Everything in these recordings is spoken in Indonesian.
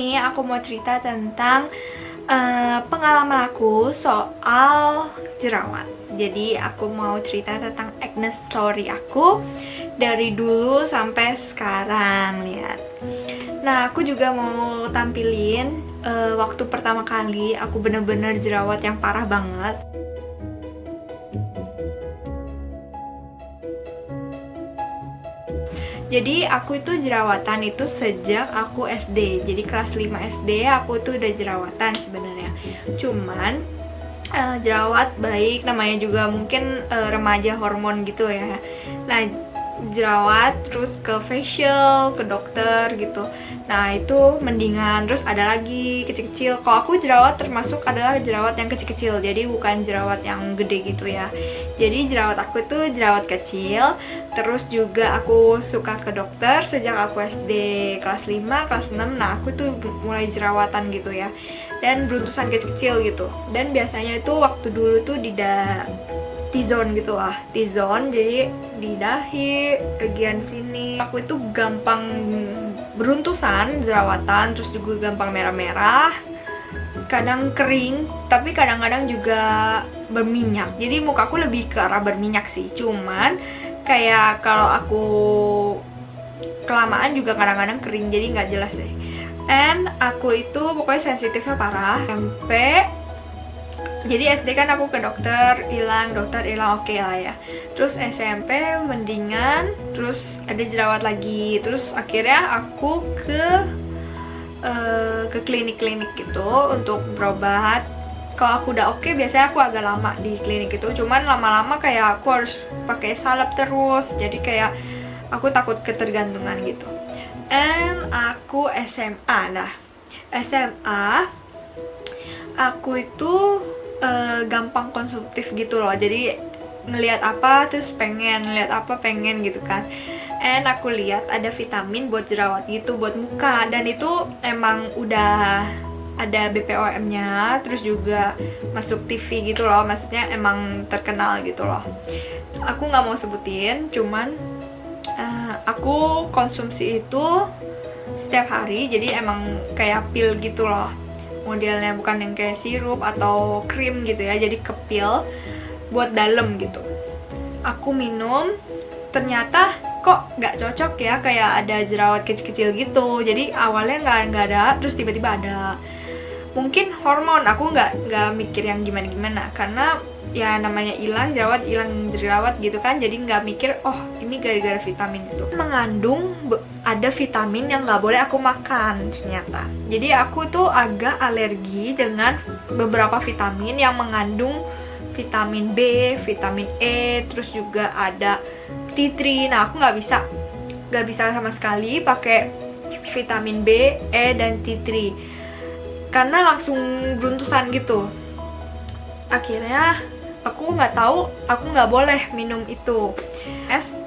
Ini aku mau cerita tentang pengalaman aku soal jerawat. Jadi aku mau cerita tentang acne story aku dari dulu sampai sekarang, lihat. Nah, aku juga mau tampilin waktu pertama kali aku bener-bener jerawat yang parah banget. Jadi aku itu jerawatan itu sejak aku SD. Jadi kelas 5 SD aku tuh udah jerawatan sebenarnya. Cuman jerawat baik, namanya juga mungkin remaja hormon gitu ya. Nah, jerawat terus ke facial, ke dokter gitu. Nah, itu mendingan. Terus ada lagi kecil-kecil. Kalau aku jerawat termasuk adalah jerawat yang kecil-kecil, jadi bukan jerawat yang gede gitu ya. Jadi jerawat aku itu jerawat kecil. Terus juga aku suka ke dokter sejak aku SD kelas 5, kelas 6. Nah, aku tuh mulai jerawatan gitu ya, dan beruntusan kecil-kecil gitu. Dan biasanya itu waktu dulu tuh di T-zone gitu lah, T-zone, jadi di dahi, bagian sini. Aku itu gampang beruntusan, jerawatan, terus juga gampang merah-merah, kadang kering, tapi kadang-kadang juga berminyak. Jadi muka aku lebih ke arah berminyak sih. Cuman kayak kalau aku kelamaan juga kadang-kadang kering, jadi nggak jelas deh. And aku itu pokoknya sensitifnya parah sampai, jadi SD kan aku ke dokter hilang oke lah ya. Terus SMP mendingan, terus ada jerawat lagi. Terus akhirnya aku ke klinik-klinik gitu untuk berobat. Kalau aku udah oke, biasanya aku agak lama di klinik itu. Cuman lama-lama kayak aku harus pakai salep terus. Jadi kayak aku takut ketergantungan gitu. And aku SMA. Nah, SMA aku itu gampang konsumtif gitu loh. Jadi ngelihat apa terus pengen, ngelihat apa pengen gitu kan. And aku lihat ada vitamin buat jerawat gitu, buat muka, dan itu emang udah ada BPOM-nya, terus juga masuk TV gitu loh, maksudnya emang terkenal gitu loh. Aku nggak mau sebutin, cuman aku konsumsi itu setiap hari, jadi emang kayak pil gitu loh modelnya, bukan yang kayak sirup atau krim gitu ya, jadi ke pil buat dalam gitu. Aku minum, ternyata kok nggak cocok ya, kayak ada jerawat kecil-kecil gitu. Jadi awalnya nggak ada, terus tiba-tiba ada. Mungkin hormon, aku nggak mikir yang gimana-gimana, karena ya namanya hilang jerawat gitu kan, jadi nggak mikir oh ini gara-gara vitamin itu. Mengandung ada vitamin yang nggak boleh aku makan ternyata. Jadi aku tuh agak alergi dengan beberapa vitamin yang mengandung vitamin B, vitamin E, terus juga ada T3. Nah, aku nggak bisa sama sekali pakai vitamin B, E, dan T3 karena langsung beruntusan gitu. Akhirnya aku nggak tahu, aku nggak boleh minum itu.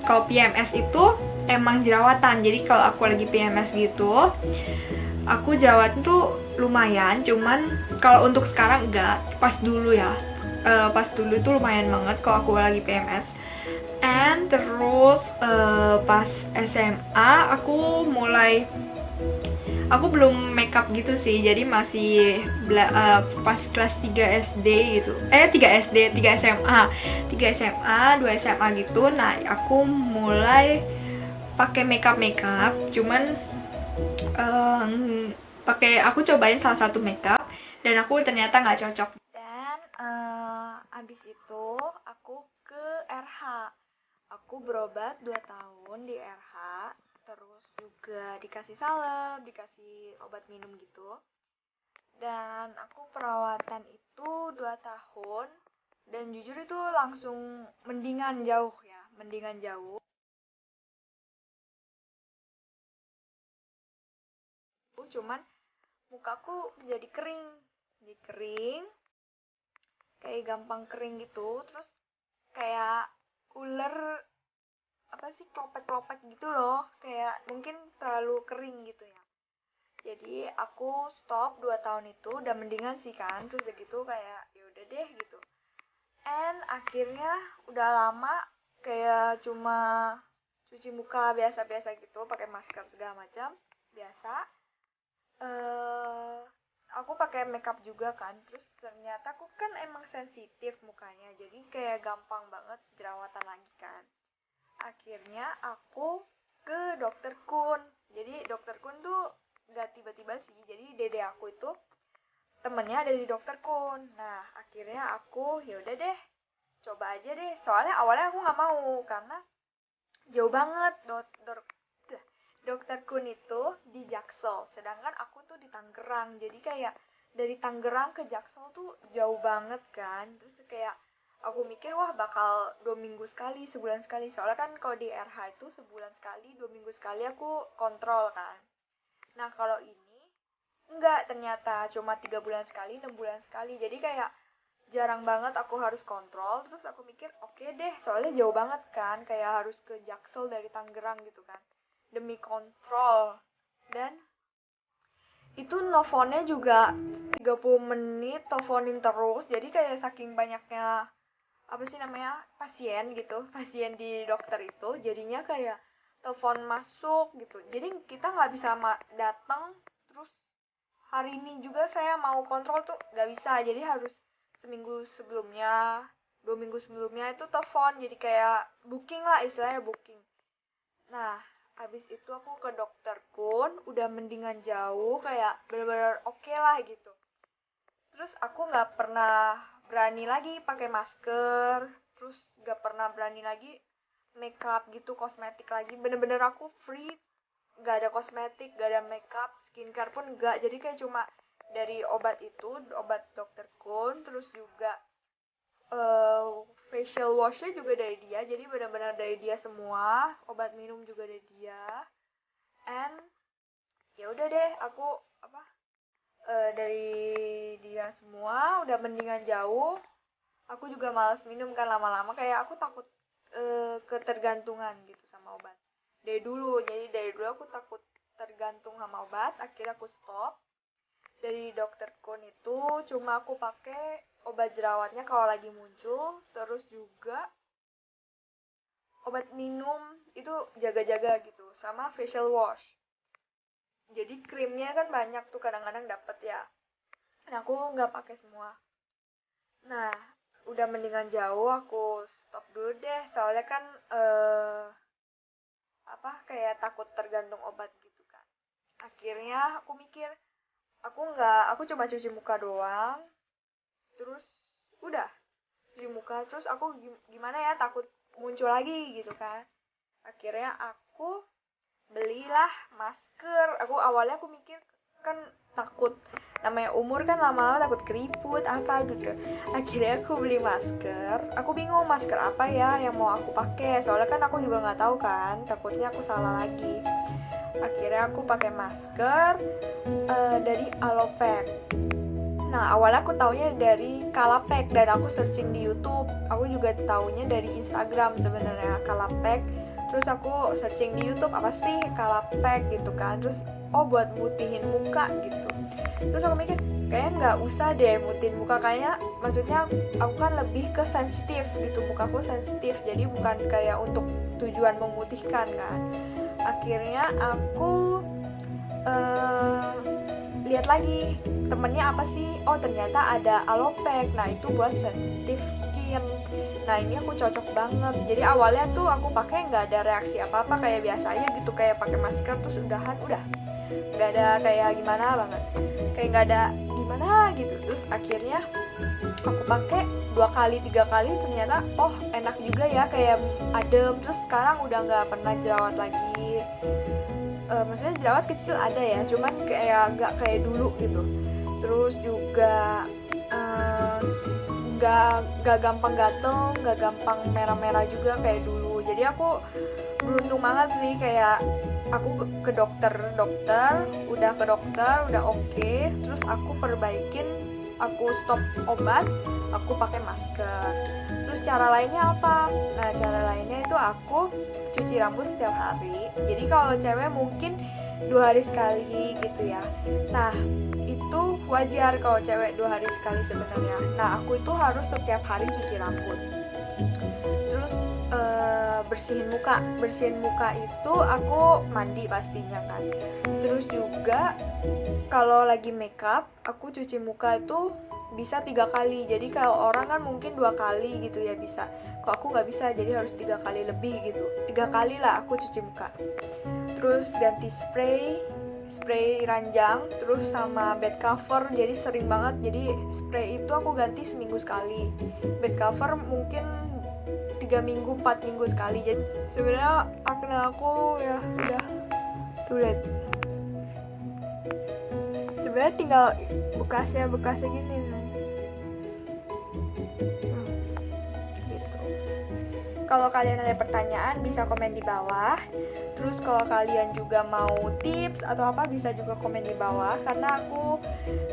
Kalau PMS itu emang jerawatan, jadi kalau aku lagi PMS gitu, aku jerawatan tuh lumayan. Cuman kalau untuk sekarang enggak, pas dulu ya, pas dulu itu lumayan banget kalau aku lagi PMS. And terus pas SMA aku belum makeup gitu sih, jadi masih pas kelas 3 SD gitu, 3 SD, 3 SMA, 3 SMA, 2 SMA gitu. Nah, aku mulai pakai makeup, cuman aku cobain salah satu makeup dan aku ternyata nggak cocok. Dan abis itu aku ke RH. Aku berobat 2 tahun di RH, terus juga dikasih salep, dikasih obat minum gitu. Dan aku perawatan itu 2 tahun, dan jujur itu langsung mendingan jauh ya, mendingan jauh. Cuman mukaku jadi kering, kayak gampang kering gitu, terus kayak ular, apa sih, klopek-klopek gitu loh, kayak mungkin terlalu kering gitu ya. Jadi aku stop 2 tahun itu, udah mendingan sih kan, terus gitu kayak ya udah deh gitu. And akhirnya udah lama kayak cuma cuci muka biasa-biasa gitu, pakai masker segala macam biasa. eh aku pakai makeup juga kan, terus ternyata aku kan emang sensitif mukanya, jadi kayak gampang banget jerawatan lagi kan. Akhirnya aku ke dokter Kun. Jadi dokter Kun tuh gak tiba-tiba sih, jadi dede aku itu temennya ada di dokter Kun. Nah akhirnya aku yaudah deh, coba aja deh, soalnya awalnya aku nggak mau karena jauh banget. Dokter Kun itu di Jaksel, sedangkan aku tuh di Tangerang. Jadi kayak dari Tangerang ke Jaksel tuh jauh banget kan. Terus kayak aku mikir wah bakal 2 minggu sekali, sebulan sekali. Soalnya kan kalau di RH itu sebulan sekali, 2 minggu sekali aku kontrol kan. Nah kalau ini enggak, ternyata cuma 3 bulan sekali, 6 bulan sekali. Jadi kayak jarang banget aku harus kontrol. Terus aku mikir oke deh, soalnya jauh banget kan, kayak harus ke Jaksel dari Tangerang gitu kan, demi kontrol. Dan itu nelfonnya juga 30 menit teleponin terus, jadi kayak saking banyaknya apa sih namanya pasien gitu, pasien di dokter itu, jadinya kayak telepon masuk gitu, jadi kita nggak bisa datang. Terus hari ini juga saya mau kontrol tuh nggak bisa, jadi harus seminggu sebelumnya, 2 minggu sebelumnya itu telepon, jadi kayak booking lah, istilahnya booking. Nah abis itu aku ke dokter Kun, udah mendingan jauh, kayak bener-bener oke lah gitu. Terus aku nggak pernah berani lagi pakai masker, terus nggak pernah berani lagi makeup gitu, kosmetik lagi, bener-bener aku free, nggak ada kosmetik, nggak ada makeup, skincare pun nggak. Jadi kayak cuma dari obat itu, obat dokter Kun, terus juga facial washnya juga dari dia, jadi benar-benar dari dia semua, obat minum juga dari dia. And ya udah deh, aku apa dari dia semua udah mendingan jauh. Aku juga malas minum kan, lama-lama kayak aku takut ketergantungan gitu sama obat dari dulu. Jadi dari dulu aku takut tergantung sama obat, akhirnya aku stop. Dari dokter Kun itu cuma aku pakai obat jerawatnya kalau lagi muncul, terus juga obat minum itu jaga-jaga gitu, sama facial wash. Jadi krimnya kan banyak tuh, kadang-kadang dapet ya. Nah aku nggak pakai semua. Nah udah mendingan jauh, aku stop dulu deh, soalnya kan kayak takut tergantung obat gitu kan. Akhirnya aku mikir, aku cuma cuci muka doang, terus udah cuci muka, terus aku gimana ya, takut muncul lagi gitu kan. Akhirnya aku belilah masker. Awalnya aku mikir kan takut, namanya umur kan lama-lama takut keriput apa gitu. Akhirnya aku beli masker. Aku bingung masker apa ya yang mau aku pakai, soalnya kan aku juga nggak tahu kan, takutnya aku salah lagi. Akhirnya aku pakai masker dari Alopek. Nah awalnya aku taunya dari Kalapek, dan aku searching di YouTube. Aku juga taunya dari Instagram sebenarnya Kalapek. Terus aku searching di YouTube apa sih Kalapek gitu kan. Terus buat mutihin muka gitu. Terus aku mikir kayaknya nggak usah deh mutihin muka, kayaknya maksudnya aku kan lebih ke sensitif gitu, mukaku sensitif, jadi bukan kayak untuk tujuan memutihkan kan. Akhirnya aku lihat lagi temennya apa sih, ternyata ada Alopek. Nah itu buat sensitive skin. Nah ini aku cocok banget. Jadi awalnya tuh aku pakai nggak ada reaksi apa-apa, kayak biasa aja gitu, kayak pakai masker terus udah nggak ada kayak gimana banget, kayak nggak ada gimana gitu. Terus akhirnya aku pakai 2 kali 3 kali, ternyata enak juga ya, kayak adem. Terus sekarang udah nggak pernah jerawat lagi. Maksudnya jerawat kecil ada ya, cuman kayak nggak kayak dulu gitu. Terus juga nggak gampang gatel, nggak gampang merah-merah juga kayak dulu. Jadi aku beruntung banget sih, kayak aku ke dokter udah oke. Terus aku perbaikin, aku stop obat, aku pakai masker. Terus cara lainnya apa? Nah cara lainnya itu aku cuci rambut setiap hari. Jadi kalau cewek mungkin 2 hari sekali gitu ya. Nah itu wajar kalau cewek 2 hari sekali sebenarnya. Nah aku itu harus setiap hari cuci rambut. Terus bersihin muka itu aku mandi pastinya kan. Terus juga kalau lagi makeup aku cuci muka itu bisa 3 kali. Jadi kalau orang kan mungkin 2 kali gitu ya bisa, kok aku nggak bisa, jadi harus 3 kali lebih gitu. 3 kali lah aku cuci muka. Terus ganti spray ranjang, terus sama bed cover. Jadi sering banget, jadi spray itu aku ganti seminggu sekali, bed cover mungkin 3 minggu 4 minggu sekali. Jadi sebenarnya akne aku ya udah tuh lihat, sebenarnya tinggal bekasnya gini gitu. Kalau kalian ada pertanyaan bisa komen di bawah. Terus kalau kalian juga mau tips atau apa bisa juga komen di bawah, karena aku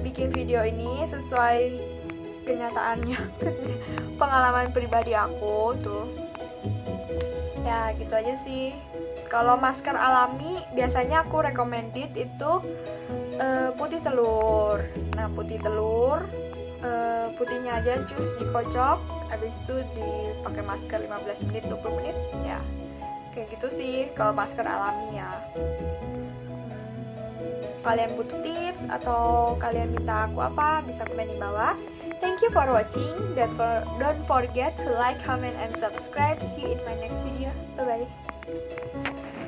bikin video ini sesuai kenyataannya, pengalaman pribadi aku tuh. Ya gitu aja sih. Kalau masker alami biasanya aku recommended itu putih telur. Nah putih telur, putihnya aja cus dikocok, habis itu dipakai masker 15 menit 20 menit ya. Kayak gitu sih kalau masker alami ya. Kalian butuh tips atau kalian minta aku apa bisa komen di bawah. Thank you for watching. Don't forget to like, comment, and subscribe. See you in my next video. Bye bye.